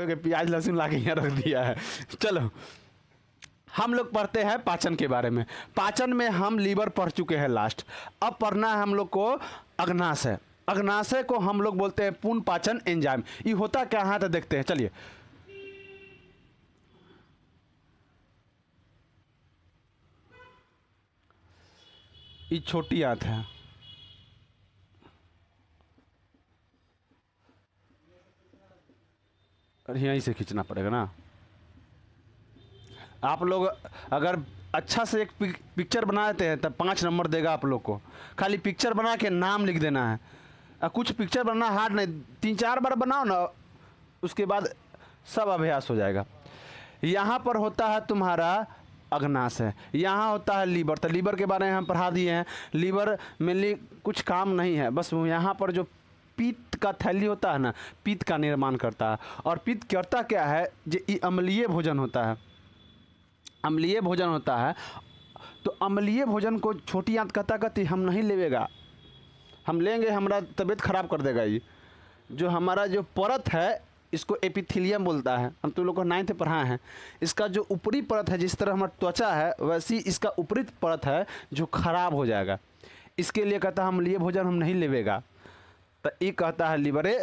कहोगे प्याज लहसुन ला के यहाँ रख दिया है। चलो हम लोग पढ़ते हैं पाचन के बारे में। पाचन में हम लीवर पढ़ चुके हैं लास्ट। अब पढ़ना है हम लोग को अग्नाशय। अग्नाशय को हम लोग बोलते हैं पूर्ण पाचन एंजाइम। ये होता क्या है तो देखते हैं, चलिए। ये छोटी आंत है, और यहीं से खींचना पड़ेगा ना। आप लोग अगर अच्छा से एक पिक्चर बना देते हैं तब 5 नंबर देगा आप लोग को। खाली पिक्चर बना के नाम लिख देना है। कुछ पिक्चर बनना हार्ड नहीं, 3-4 बार बनाओ ना, उसके बाद सब अभ्यास हो जाएगा। यहाँ पर होता है तुम्हारा अग्नाशय, यहाँ होता है लीवर। तो लीवर के बारे में हम पढ़ा दिए हैं। लीवर मेनली कुछ काम नहीं है, बस यहाँ पर जो पित्त का थैली होता है ना, पित्त का निर्माण करता है। और पित्त करता क्या है, ये अम्लीय भोजन होता है। अम्लीय भोजन होता है तो अम्लीय भोजन को छोटी आंत कहती हम नहीं लेगा, हम लेंगे हमारा तबीयत खराब कर देगा। ये जो हमारा जो परत है इसको एपिथेलियम बोलता है। हम तो लोग को 9th पढ़ाए हैं। इसका जो ऊपरी परत है, जिस तरह हमारा त्वचा है वैसी इसका ऊपरी परत है जो खराब हो जाएगा। इसके लिए कहता है अम्लीय भोजन हम नहीं लेगा। तो ये कहता है लीवरे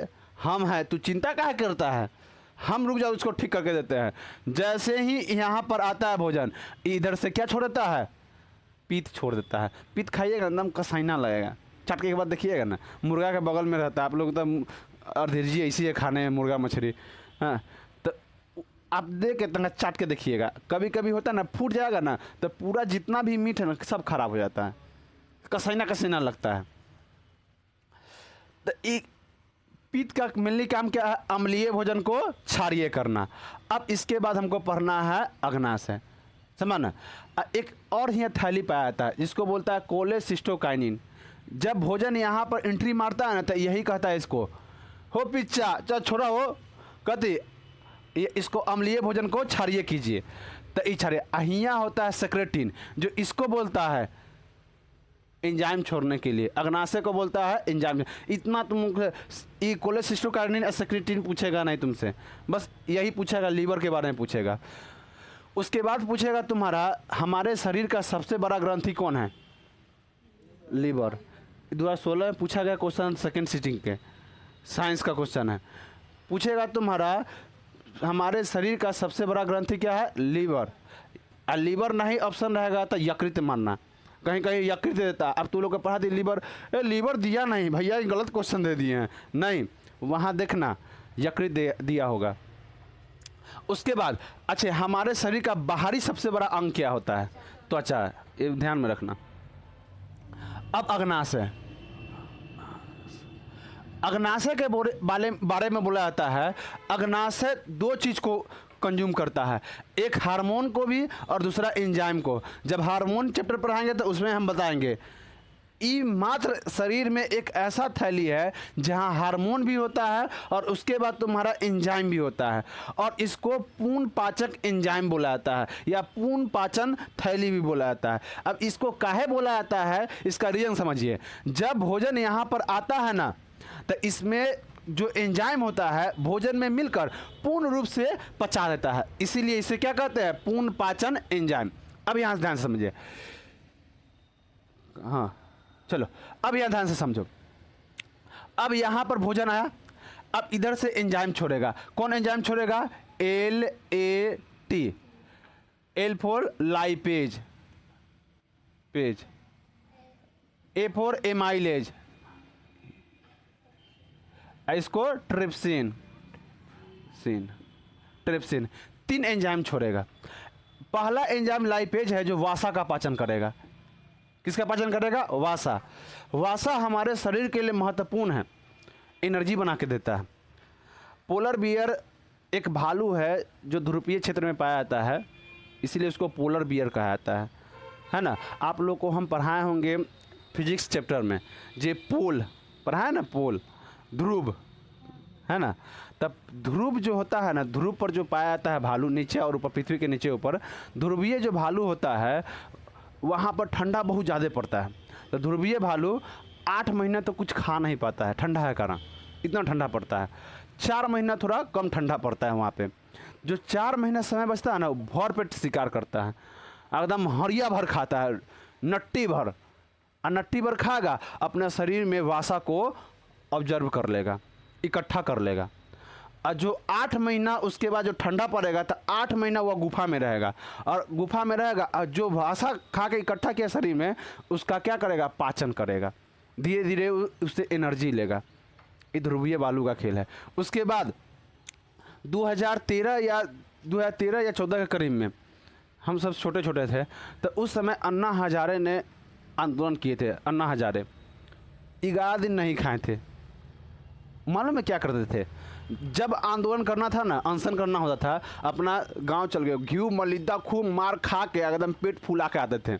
हम है, तू चिंता काहे करता है, हम रुक जाओ, उसको ठीक करके देते हैं। जैसे ही यहाँ पर आता है भोजन, इधर से क्या छोड़ देता है, पित्त छोड़ देता है। पित्त खाइएगा एकदम कसाइना लगेगा, चटके के बाद देखिएगा ना, मुर्गा के बगल में रहता है। आप लोग तो अर्धेजी ऐसी है खाने में, मुर्गा मछली। हाँ, तो आप देख के तंगा चाट के देखिएगा। कभी कभी होता है ना, फूट जाएगा ना तो पूरा जितना भी मीट है ना सब खराब हो जाता है, कसाइना कसाइना लगता है। तो एक पित्त का मेनली काम क्या है, अम्लीय भोजन को क्षारीय करना। अब इसके बाद हमको पढ़ना है अग्नाशय, समझ ना। एक और यहाँ थैली पाया जाता है जिसको बोलता है कोलेसिस्टोकाइनिन। जब भोजन यहाँ पर एंट्री मारता है ना तो यही कहता है इसको, हो पिच्चा चल छोड़ा हो, कहती ये इसको अम्लीय भोजन को क्षारीय कीजिए। तो ये क्षारीय यहाँ होता है सेक्रेटिन, जो इसको बोलता है एंजाइम छोड़ने के लिए। अग्नाशय को बोलता है एंजाइम। इतना तुम ये कोलेसिस्टोकाइनिन सेक्रेटिन पूछेगा नहीं तुमसे, बस यही पूछेगा, लीवर के बारे में पूछेगा। उसके बाद पूछेगा तुम्हारा हमारे शरीर का सबसे बड़ा ग्रंथि कौन है, लीवर। 2016 में पूछा गया क्वेश्चन, सेकेंड सीटिंग के साइंस का क्वेश्चन है। पूछेगा तुम्हारा हमारे शरीर का सबसे बड़ा ग्रंथि क्या है, लीवर। और लीवर नहीं ऑप्शन रहेगा तो यकृत मानना, कहीं कहीं यकृत देता। अब तू लोग को पढ़ा दी लीवर, लीवर दिया नहीं भैया, गलत क्वेश्चन दे दिए हैं, नहीं वहाँ देखना यकृत दिया होगा। उसके बाद अच्छा हमारे शरीर का बाहरी सबसे बड़ा अंग क्या होता है, त्वचा, ये ध्यान में रखना। अब अग्नाशय, अग्नाशय के बारे में बोला जाता है, अग्नाशय 2 चीज़ को कंज्यूम करता है, एक हार्मोन को भी और दूसरा एंजाइम को। जब हार्मोन चैप्टर पढ़ाएंगे तो उसमें हम बताएंगे। ई मात्र शरीर में एक ऐसा थैली है जहां हार्मोन भी होता है और उसके बाद तुम्हारा एंजाइम भी होता है, और इसको पूर्ण पाचक एंजाइम बोला जाता है या पूर्ण पाचन थैली भी बोला जाता है। अब इसको काहे बोला जाता है, इसका रीजन समझिए। जब भोजन यहाँ पर आता है ना तो इसमें जो एंजाइम होता है भोजन में मिलकर पूर्ण रूप से पचा देता है, इसीलिए इसे क्या कहते हैं, पूर्ण पाचन एंजाइम। अब यहाँ से ध्यान से समझिए, हाँ चलो अब यहाँ ध्यान से समझो। अब यहाँ पर भोजन आया, अब इधर से एंजाइम छोड़ेगा। कौन एंजाइम छोड़ेगा, LAT, L for lipase, page, A for amylase, इसको ट्रिप्सिन, ट्रिप्सिन। 3 एंजाइम छोड़ेगा। पहला एंजाइम लाइपेज है जो वासा का पाचन करेगा। किसका पाचन करेगा, वासा। वासा हमारे शरीर के लिए महत्वपूर्ण है, एनर्जी बना के देता है। पोलर बियर एक भालू है जो ध्रुवीय क्षेत्र में पाया जाता है, इसीलिए उसको पोलर बियर कहा जाता है ना। आप लोग को हम पढ़ाए होंगे फिजिक्स चैप्टर में, जे पोल पढ़ाए ना, पोल ध्रुव है ना। तब ध्रुव जो होता है ना, ध्रुव पर जो पाया जाता है भालू, नीचे और ऊपर, पृथ्वी के नीचे ऊपर ध्रुवीय जो भालू होता है वहाँ पर ठंडा बहुत ज़्यादा पड़ता है। तो ध्रुवीय भालू 8 महीने तो कुछ खा नहीं पाता है, ठंडा है कारण, इतना ठंडा पड़ता है। 4 महीना थोड़ा कम ठंडा पड़ता है वहाँ पे। जो 4 महीना समय बचता है ना, भर पेट शिकार करता है, एकदम हरिया भर खाता है, नट्टी भर। और नट्टी भर खाएगा, अपने शरीर में वासा को ऑब्जर्व कर लेगा, इकट्ठा कर लेगा। और जो 8 महीना उसके बाद जो ठंडा पड़ेगा, तो 8 महीना वह गुफा में रहेगा, और गुफा में रहेगा, और जो वासा खा के इकट्ठा किया शरीर में, उसका क्या करेगा, पाचन करेगा, धीरे धीरे उससे एनर्जी लेगा। ये ध्रुवीय बालू का खेल है। उसके बाद 2013 या 14 के करीब में, हम सब छोटे छोटे थे, तो उस समय अन्ना हजारे ने आंदोलन किए थे। अन्ना हजारे 11 दिन नहीं खाए थे। मालूम है क्या करते थे? जब आंदोलन करना था ना, अनशन करना होता था, अपना गांव चल गए, घी मलिदा खूब मार खा के एकदम पेट फुला के आते थे,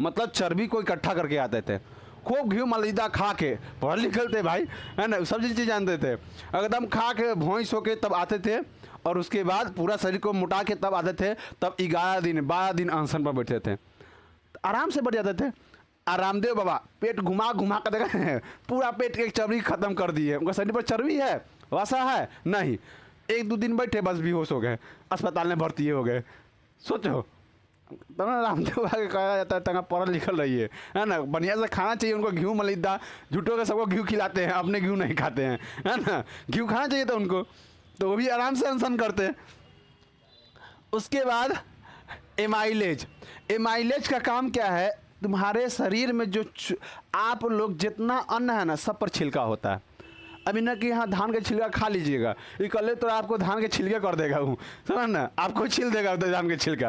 मतलब चर्बी को इकट्ठा करके आते थे, खूब घी मलिदा खा के। पढ़ लिखल थे भाई, है ना, सब चीज़ जानते थे, एकदम खा के भैंस होके तब आते थे, और उसके बाद पूरा शरीर को मुटा के तब आते थे। तब 12 दिन अनशन पर बैठे थे, आराम से बढ़ जाते थे। रामदेव बाबा पेट घुमा घुमा कर देखा, पूरा पेट के चर्बी खत्म कर दी है। उनका शरीर पर चर्बी है, वसा है नहीं। 1-2 दिन बैठे, बस बेहोश हो गए, अस्पताल में भर्ती हो गए। सोचो, तब ना रामदेव बाबा कहा जाता है तंगा पढ़ल लिखल रहिए, है ना, बढ़िया से खाना चाहिए उनको। घी मलिदा झूठों के सबको घी खिलाते हैं, अपने घी नहीं खाते हैं, है ना। घी खाना चाहिए था उनको, तो वो भी आराम से अनशन करते। उसके बाद एमाइलेज का काम क्या है? तुम्हारे शरीर में जो आप लोग जितना अन्न है ना, सब पर छिलका होता है। अभी ना कि हाँ धान का छिलका खा लीजिएगा, ये कल तो आपको धान के छिलके कर देगा हूँ, समझ ना, आपको छिल देगा तो धान के छिलका,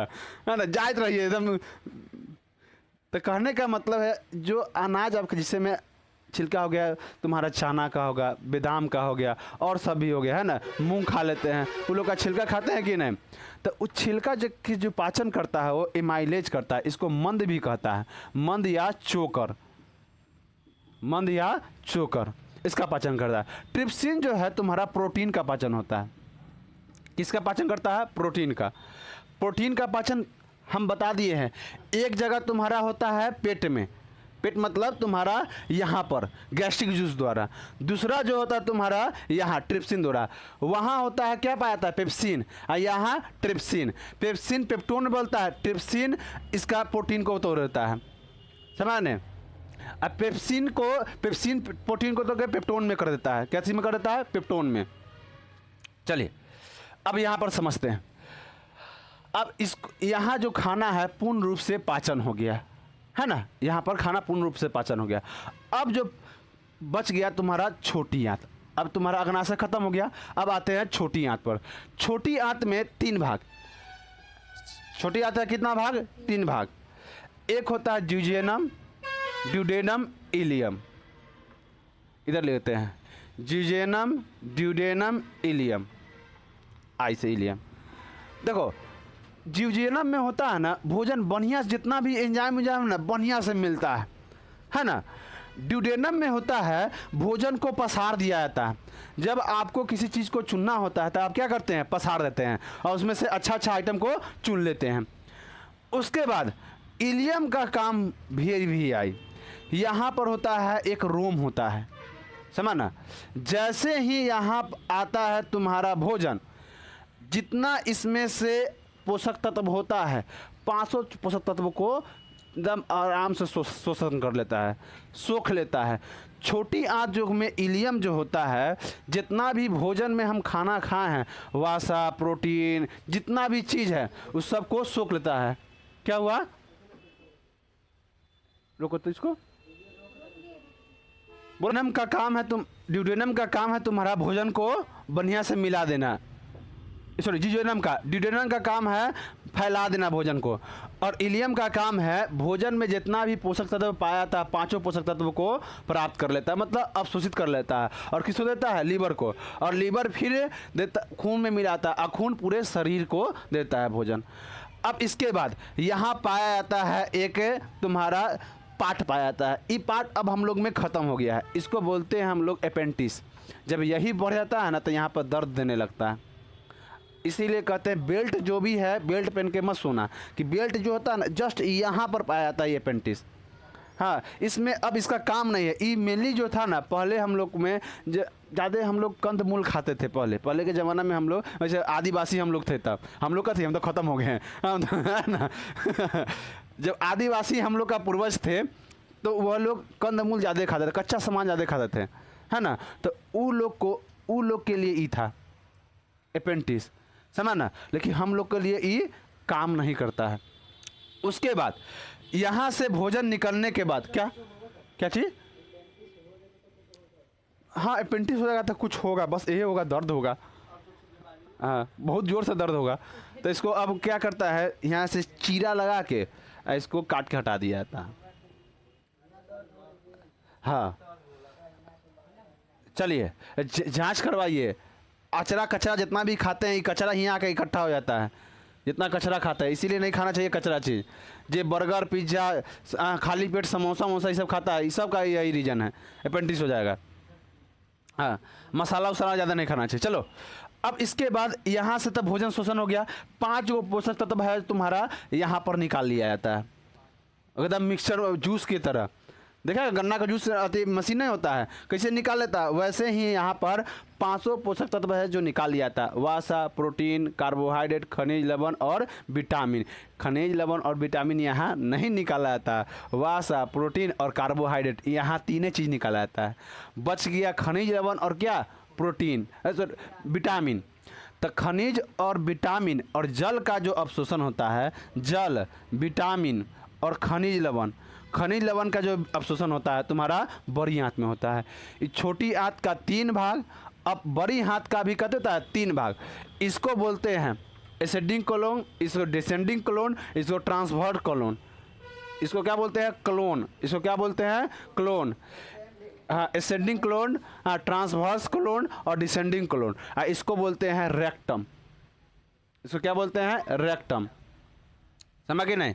है ना, जायत रहिए एकदम। तो कहने का मतलब है, जो अनाज आपके जिससे में छिलका हो गया, तुम्हारा चना का होगा, बादाम का हो गया, और सब भी हो गया, है ना, मूंग खा लेते हैं, वो लोग का छिलका खाते हैं कि नहीं? तो उस छिलका जो पाचन करता है, वो एमाइलेज करता है। इसको मंद भी कहता है, मंद या चोकर इसका पाचन करता है। ट्रिप्सिन जो है तुम्हारा प्रोटीन का पाचन होता है। किसका पाचन करता है? प्रोटीन का पाचन हम बता दिए हैं। एक जगह तुम्हारा होता है पेट में, पेट मतलब तुम्हारा यहाँ पर गैस्ट्रिक जूस द्वारा। दूसरा जो होता है तुम्हारा यहाँ ट्रिप्सिन द्वारा, वहाँ होता है क्या पाया जाता है? पेप्सिन। और यहाँ ट्रिप्सिन पेप्टोन बोलता है, ट्रिप्सिन इसका प्रोटीन को तोड़ देता है, समझने। अब पेप्सिन प्रोटीन को तो पेप्टोन में कर देता है। कैसे में कर देता है? पेप्टोन में। चलिए अब यहाँ पर समझते हैं। अब इस यहाँ जो खाना है पूर्ण रूप से पाचन हो गया, है ना, यहाँ पर खाना पूर्ण रूप से पाचन हो गया। अब जो बच गया तुम्हारा छोटी आंत। अब तुम्हारा अग्नाशय खत्म हो गया, अब आते हैं छोटी आंत पर। छोटी आंत में 3 भाग। छोटी आंत है कितना भाग? 3 भाग। एक होता है ज्यूजेनम, ड्यूडेनम, इलियम। इधर लेते हैं, ज्यूजेनम, ड्यूडेनम, इलियम, आई से इलियम। देखो ज्यूजेनम में होता है ना, भोजन बढ़िया से, जितना भी एंजाइम ना बढ़िया से मिलता है ना। ड्यूडेनम में होता है भोजन को पसार दिया जाता है। जब आपको किसी चीज़ को चुनना होता है तो आप क्या करते हैं? पसार देते हैं, और उसमें से अच्छा आइटम को चुन लेते हैं। उसके बाद इलियम का काम भी आई। यहाँ पर होता है एक रोम होता है, समझ ना। जैसे ही यहाँ आता है तुम्हारा भोजन, जितना इसमें से पोषक तत्व होता है, 500 पोषक तत्व को एकदम आराम से शोषण कर लेता है, सोख लेता है। छोटी आंत जो में इलियम जो होता है, जितना भी भोजन में हम खाना खाए हैं, वासा, प्रोटीन, जितना भी चीज़ है, उस सब को सोख लेता है। क्या हुआ? रोको तो इसको। ड्यूडेनम का काम है तुम्हारा भोजन को बढ़िया से मिला देना। सॉरी, ड्यूडेनम का काम है फैला देना भोजन को, और इलियम का काम है भोजन में जितना भी पोषक तत्व पाया था, 5 पोषक तत्व को प्राप्त कर लेता है, मतलब अवशोषित कर लेता है। और किसको देता है? लीवर को। और लीवर फिर देता, खून में मिलाता है, और खून पूरे शरीर को देता है भोजन। अब इसके बाद यहाँ पाया जाता है एक तुम्हारा पार्ट पाया जाता है। ये पार्ट अब हम लोग में ख़त्म हो गया है, इसको बोलते हैं हम लोग अपेंडिक्स। जब यही बढ़ जाता है ना, तो यहाँ पर दर्द देने लगता है। इसीलिए कहते हैं बेल्ट जो भी है, बेल्ट पहन के मत सोना, कि बेल्ट जो होता है ना, जस्ट यहाँ पर पाया जाता है ये अपेंडिक्स, हाँ, इसमें अब इसका काम नहीं है। ई मेनली जो था ना, पहले हम लोग में ज़्यादा हम लोग कंदमूल खाते थे। पहले के ज़माना में हम लोग, वैसे आदिवासी हम लोग थे तब, हम लोग का थे, हम तो ख़त्म हो गए हैं है ना जब आदिवासी हम लोग का पूर्वज थे तो वह लोग कंदमूल ज़्यादा खाते थे, कच्चा सामान ज़्यादा खाते थे, है ना। तो उ लोग के लिए ई था अपेंडिक्स, समझ ना। लेकिन हम लोग के लिए ये काम नहीं करता है। उसके बाद यहाँ से भोजन निकलने के बाद क्या क्या चीज़, हाँ अपेंडिक्स हो जाएगा तो कुछ होगा, बस यही होगा, दर्द होगा, हाँ बहुत ज़ोर से दर्द होगा। तो इसको अब क्या करता है, यहाँ से चीरा लगा के इसको काट के हटा दिया जाता है। हाँ चलिए जांच करवाइए। अचरा कचरा जितना भी खाते हैं, ये कचरा ही आके इकट्ठा हो जाता है, जितना कचरा खाता है। इसीलिए नहीं खाना चाहिए कचरा चीज़। जे बर्गर पिज्ज़ा खाली पेट समोसा वमोसा ये सब खाता है, ये सब का यही रीज़न है, अपेंडिक्स हो जाएगा। हाँ, मसाला वसाला ज़्यादा नहीं खाना चाहिए। चलो अब इसके बाद यहाँ से तब भोजन शोषण हो गया। 5 गो पोषक तत्व है तुम्हारा यहाँ पर निकाल लिया जाता है, एकदम मिक्सचर जूस की तरह। देखा गन्ना का जूस अति मशीन नहीं होता है, कैसे निकाल लेता है, वैसे ही यहाँ पर 500 पोषक तत्व है जो निकाल लिया जाता है। वसा, प्रोटीन, कार्बोहाइड्रेट, खनिज लवण और विटामिन। खनिज लवण और विटामिन यहाँ नहीं निकाला जाता है, वसा, प्रोटीन और कार्बोहाइड्रेट यहाँ तीनों चीज़ निकाला जाता है। बच गया खनिज लवण और क्या, प्रोटीन, विटामिन। तो खनिज और विटामिन और जल का जो अवशोषण होता है, जल, विटामिन और खनिज लवण, खनिज लवण का जो अवशोषण होता है तुम्हारा बड़ी आंत में होता है। इस छोटी आंत का 3 भाग, अब बड़ी हाथ का भी कहते होता है 3 भाग। इसको बोलते हैं एसेंडिंग कोलोन, इसको डिसेंडिंग कोलोन, इसको ट्रांसवर्स कोलोन। इसको क्या बोलते हैं, क्लोन। इसको क्या बोलते हैं, क्लोन। हाँ, एसेंडिंग कोलोन, हाँ ट्रांसवर्स कोलोन और डिसेंडिंग कोलोन। इसको बोलते हैं रेक्टम। इसको क्या बोलते हैं, रेक्टम। समझ गए नहीं,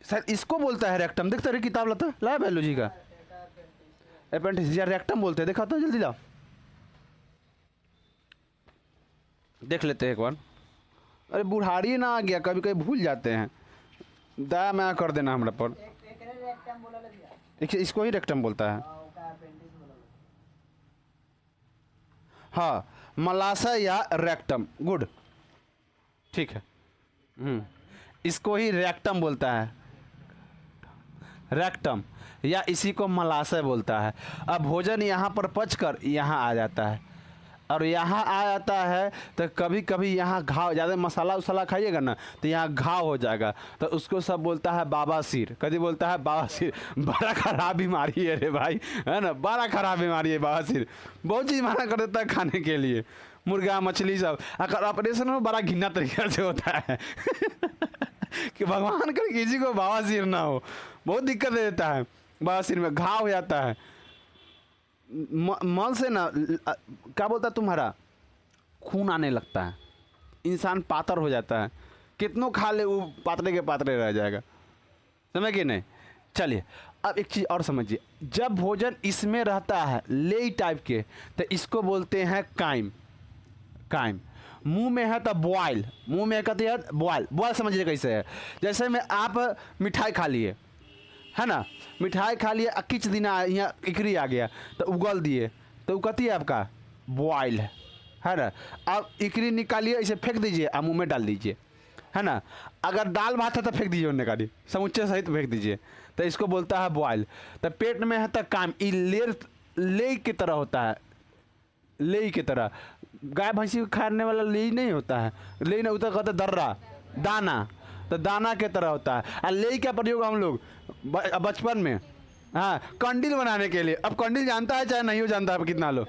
सर इसको बोलता है रेक्टम। देखते रहे किताब लाता लाया बायोलॉजी का, अपेंडिक्स या रेक्टम बोलते हैं। देखा तो जल्दी लाओ, देख लेते हैं एक बार। अरे बुढ़ारी ना आ गया, कभी कभी भूल जाते हैं, दया मैं कर देना हमारे पर। इसको ही रेक्टम बोलता है। हाँ, मलाशय या रेक्टम, गुड, ठीक है। इसको ही रेक्टम बोलता है, रेक्टम, या इसी को मलाशय बोलता है। अब भोजन यहाँ पर पचकर यहाँ आ जाता है, और यहाँ आ जाता है तो कभी कभी यहाँ घाव, ज़्यादा मसाला वसाला खाइएगा ना तो यहाँ घाव हो जाएगा, तो उसको सब बोलता है बाबासीर। कभी बोलता है बाबासीर, बड़ा खराब बीमारी है रे भाई, है ना, बड़ा खराब बीमारी है बाबासीर। बहुत चीज़ मना कर देता है खाने के लिए, मुर्गा मछली सब। अगर ऑपरेशन में बड़ा घिन्ना तरीका से होता है कि भगवान कर किसी को बवासीर ना हो, बहुत दिक्कत दे देता है। बवासीर में घाव हो जाता है, मल से ना क्या बोलता है तुम्हारा, खून आने लगता है, इंसान पातर हो जाता है, कितनों खा ले वो पातले के पातले रह जाएगा, समझ गए नहीं। चलिए अब एक चीज़ और समझिए, जब भोजन इसमें रहता है लेई टाइप के, तो इसको बोलते हैं काइम। काइम मुंह में है तो बॉयल, मुंह में कहते हैं बॉयल। बॉयल समझिए कैसे है, जैसे में आप मिठाई खा लिए, है ना, मिठाई खा लिए, किच दिन यहाँ इकरी आ गया तो उगल दिए, तो वो कहती है आपका बॉयल है ना। अब इकरी निकालिए, इसे फेंक दीजिए, आप मुँह में डाल दीजिए, है ना। अगर दाल भात है तो फेंक दीजिए, उन्हें निकालिए, समूचे सहित फेंक दीजिए, तो इसको बोलता है बॉयल। तो पेट में है तो काम, ले की तरह होता है, ले की तरह। गाय भैंसी खाने वाला ले नहीं होता है, ले नहीं होता, कहते दर्रा, दाना, तो दाना के तरह होता है। और ले का प्रयोग हम लोग बचपन में, हाँ कंडील बनाने के लिए। अब कंडील जानता है चाहे नहीं हो जानता है कितना लोग,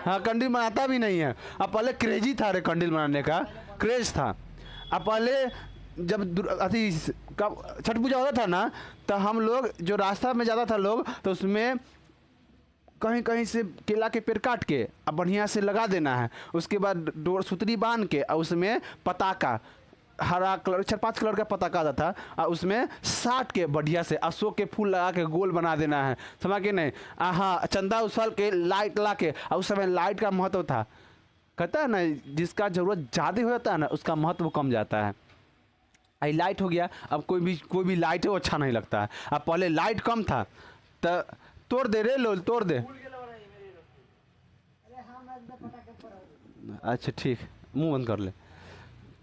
हाँ कंडील बनाता भी नहीं है। अब पहले क्रेजी था रे, कंडील बनाने का क्रेज था। अब पहले जब अथी कब छठ पूजा होता था ना, तो हम लोग जो रास्ता में जाता था लोग, तो उसमें कहीं कहीं से केला के पेड़ काट के अब बढ़िया से लगा देना है। उसके बाद डोर सुतरी बांध के और उसमें पताका, हरा कलर 4-5 कलर का पताका आता था, और उसमें साट के बढ़िया से अशोक के फूल लगा के गोल बना देना है, समझ के नहीं। हाँ, चंदा उछल के लाइट ला के, और उस समय लाइट का महत्व था। कहता है ना, जिसका ज़रूरत ज़्यादा हो जाता है ना, उसका महत्व कम जाता है। लाइट हो गया। अब कोई भी लाइट है वो अच्छा नहीं लगता है। अब पहले लाइट कम था तो तोड़ दे रे लोल, तोड़ दे। अच्छा ठीक, मुंह बंद कर ले।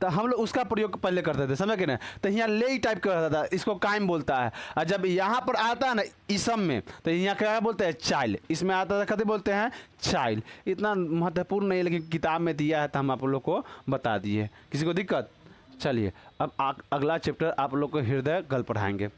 तो हम लोग उसका प्रयोग पहले करते थे, समझ के ना। तो यहाँ ले टाइप का रहता था, इसको कायम बोलता है। और जब यहाँ पर आता है ना इसम में, तो यहाँ क्या बोलते हैं, चाइल्ड। इसमें आता था कहते बोलते हैं चाइल्ड। इतना महत्वपूर्ण नहीं है, लेकिन किताब में दिया है तो हम आप लोग को बता दिए। किसी को दिक्कत? चलिए अब अगला चैप्टर आप लोग को हृदय गल पढ़ाएंगे।